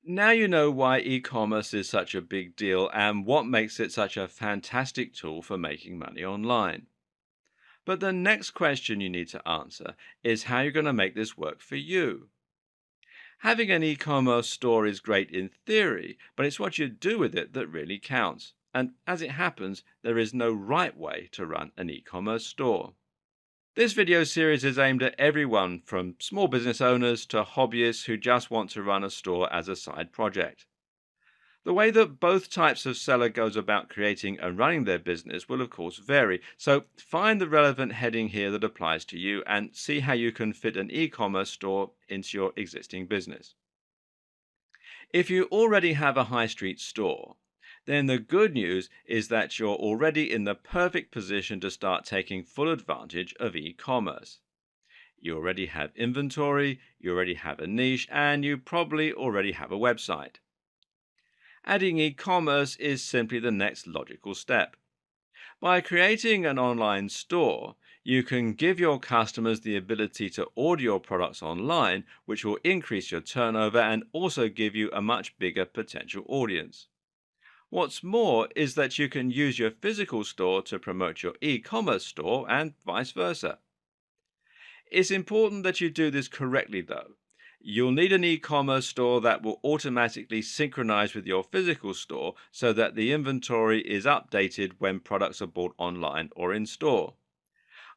Now you know why e-commerce is such a big deal and what makes it such a fantastic tool for making money online. But the next question you need to answer is how you're going to make this work for you. Having an e-commerce store is great in theory, but it's what you do with it that really counts. And as it happens, there is no right way to run an e-commerce store. This video series is aimed at everyone from small business owners to hobbyists who just want to run a store as a side project. The way that both types of seller goes about creating and running their business will of course vary, so find the relevant heading here that applies to you and see how you can fit an e-commerce store into your existing business. If you already have a high street store, then the good news is that you're already in the perfect position to start taking full advantage of e-commerce. You already have inventory, you already have a niche, and you probably already have a website. Adding e-commerce is simply the next logical step. By creating an online store, you can give your customers the ability to order your products online, which will increase your turnover and also give you a much bigger potential audience. What's more is that you can use your physical store to promote your e-commerce store and vice versa. It's important that you do this correctly though. You'll need an e-commerce store that will automatically synchronize with your physical store so that the inventory is updated when products are bought online or in store.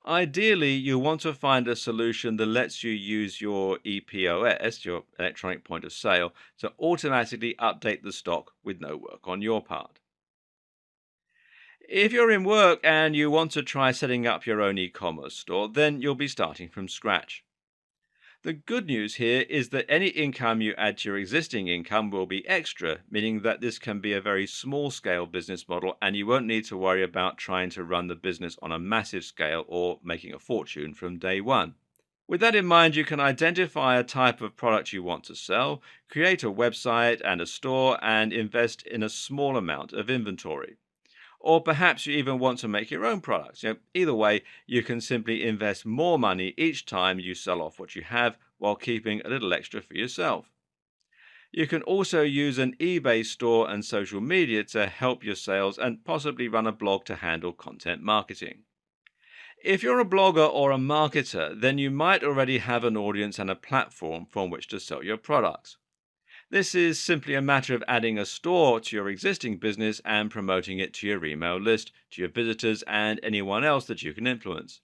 Ideally, you want to find a solution that lets you use your EPOS, your electronic point of sale, to automatically update the stock with no work on your part. If you're in work and you want to try setting up your own e-commerce store, then you'll be starting from scratch. The good news here is that any income you add to your existing income will be extra, meaning that this can be a very small scale business model and you won't need to worry about trying to run the business on a massive scale or making a fortune from day one. With that in mind, you can identify a type of product you want to sell, create a website and a store, and invest in a small amount of inventory. Or perhaps you even want to make your own products. Either way, you can simply invest more money each time you sell off what you have while keeping a little extra for yourself. You can also use an eBay store and social media to help your sales and possibly run a blog to handle content marketing. If you're a blogger or a marketer, then you might already have an audience and a platform from which to sell your products. This is simply a matter of adding a store to your existing business and promoting it to your email list, to your visitors, and anyone else that you can influence.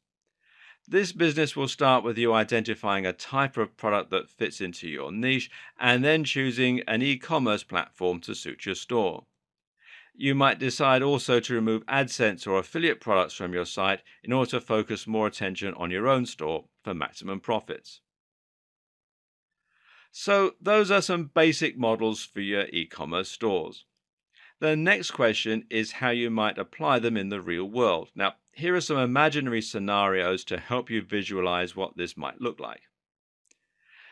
This business will start with you identifying a type of product that fits into your niche and then choosing an e-commerce platform to suit your store. You might decide also to remove AdSense or affiliate products from your site in order to focus more attention on your own store for maximum profits. So, those are some basic models for your e commerce stores. The next question is how you might apply them in the real world. Now, here are some imaginary scenarios to help you visualize what this might look like.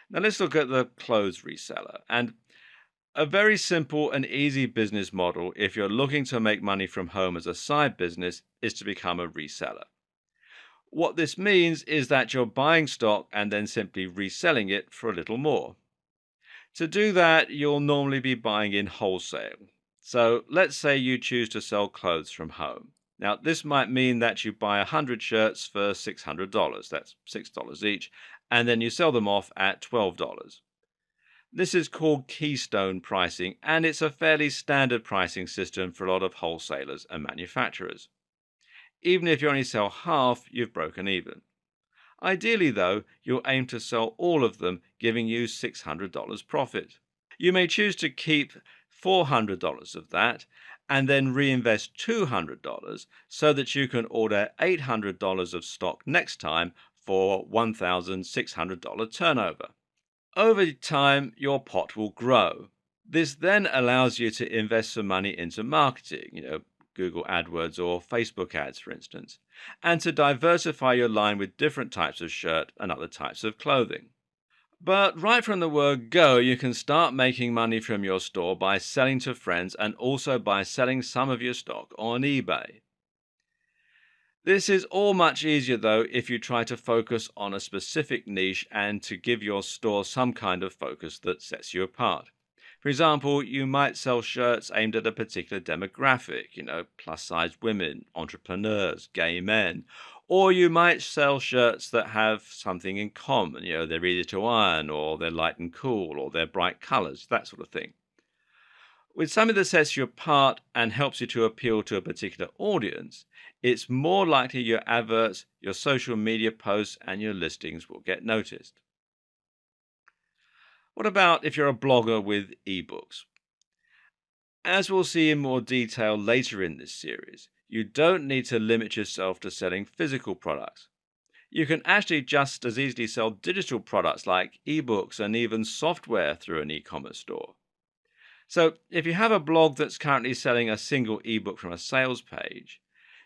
Now, let's look at the clothes reseller. And a very simple and easy business model, if you're looking to make money from home as a side business, is to become a reseller. What this means is that you're buying stock and then simply reselling it for a little more. To do that, you'll normally be buying in wholesale. So let's say you choose to sell clothes from home. Now, this might mean that you buy 100 shirts for $600, that's $6 each, and then you sell them off at $12. This is called keystone pricing, and it's a fairly standard pricing system for a lot of wholesalers and manufacturers. Even if you only sell half, you've broken even. Ideally, though, you'll aim to sell all of them, giving you $600 profit. You may choose to keep $400 of that and then reinvest $200 so that you can order $800 of stock next time for $1,600 turnover. Over time, your pot will grow. This then allows you to invest some money into marketing, Google AdWords or Facebook ads, for instance, and to diversify your line with different types of shirt and other types of clothing. But right from the word go, you can start making money from your store by selling to friends and also by selling some of your stock on eBay. This is all much easier though if you try to focus on a specific niche and to give your store some kind of focus that sets you apart. For example, you might sell shirts aimed at a particular demographic, plus sized women, entrepreneurs, gay men. Or you might sell shirts that have something in common, they're easy to iron, or they're light and cool, or they're bright colors, that sort of thing. With something that sets you apart and helps you to appeal to a particular audience, it's more likely your adverts, your social media posts, and your listings will get noticed. What about if you're a blogger with ebooks? As we'll see in more detail later in this series, you don't need to limit yourself to selling physical products. You can actually just as easily sell digital products like ebooks and even software through an e-commerce store. So, if you have a blog that's currently selling a single ebook from a sales page,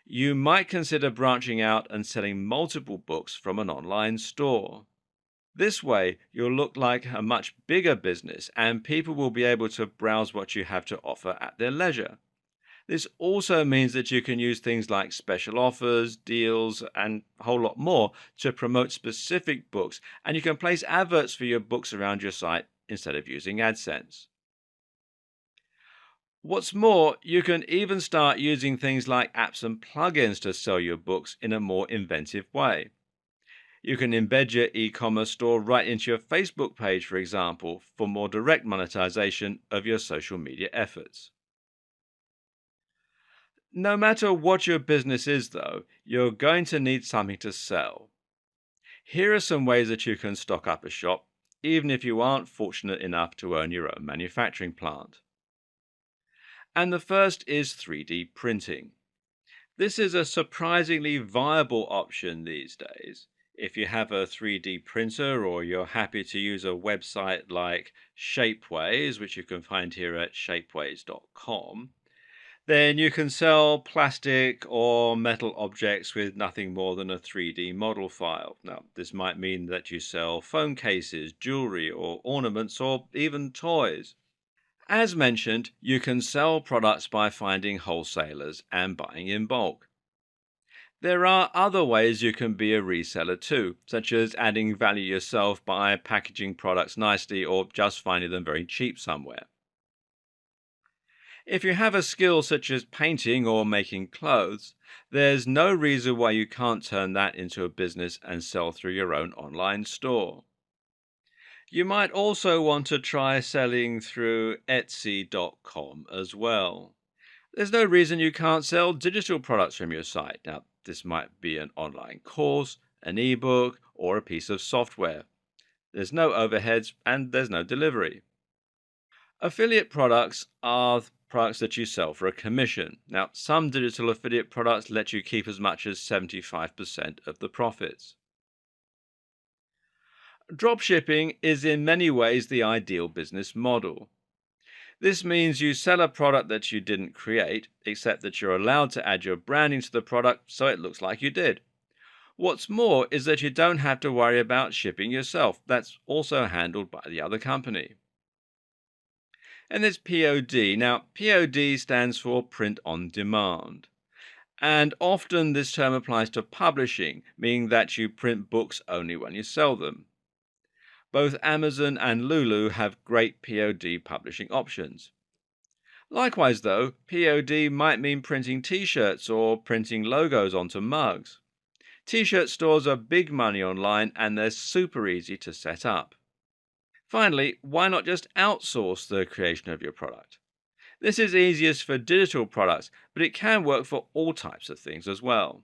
you might consider branching out and selling multiple books from an online store. This way, you'll look like a much bigger business and people will be able to browse what you have to offer at their leisure. This also means that you can use things like special offers, deals, and a whole lot more to promote specific books, and you can place adverts for your books around your site instead of using AdSense. What's more, you can even start using things like apps and plugins to sell your books in a more inventive way. You can embed your e-commerce store right into your Facebook page, for example, for more direct monetization of your social media efforts. No matter what your business is, though, you're going to need something to sell. Here are some ways that you can stock up a shop, even if you aren't fortunate enough to own your own manufacturing plant. And the first is 3D printing. This is a surprisingly viable option these days. If you have a 3D printer or you're happy to use a website like Shapeways, which you can find here at shapeways.com, then you can sell plastic or metal objects with nothing more than a 3D model file. Now, this might mean that you sell phone cases, jewelry, or ornaments, or even toys. As mentioned, you can sell products by finding wholesalers and buying in bulk. There are other ways you can be a reseller too, such as adding value yourself by packaging products nicely or just finding them very cheap somewhere. If you have a skill such as painting or making clothes, there's no reason why you can't turn that into a business and sell through your own online store. You might also want to try selling through Etsy.com as well. There's no reason you can't sell digital products from your site. Now, this might be an online course, an ebook, or a piece of software. There's no overheads and there's no delivery. Affiliate products are products that you sell for a commission. Now, some digital affiliate products let you keep as much as 75% of the profits. Dropshipping is in many ways the ideal business model. This means you sell a product that you didn't create, except that you're allowed to add your branding to the product so it looks like you did. What's more is that you don't have to worry about shipping yourself. That's also handled by the other company. And there's POD. Now, POD stands for print on demand. And often this term applies to publishing, meaning that you print books only when you sell them. Both Amazon and Lulu have great POD publishing options. Likewise, though, POD might mean printing t-shirts or printing logos onto mugs. T-shirt stores are big money online and they're super easy to set up. Finally, why not just outsource the creation of your product? This is easiest for digital products, but it can work for all types of things as well.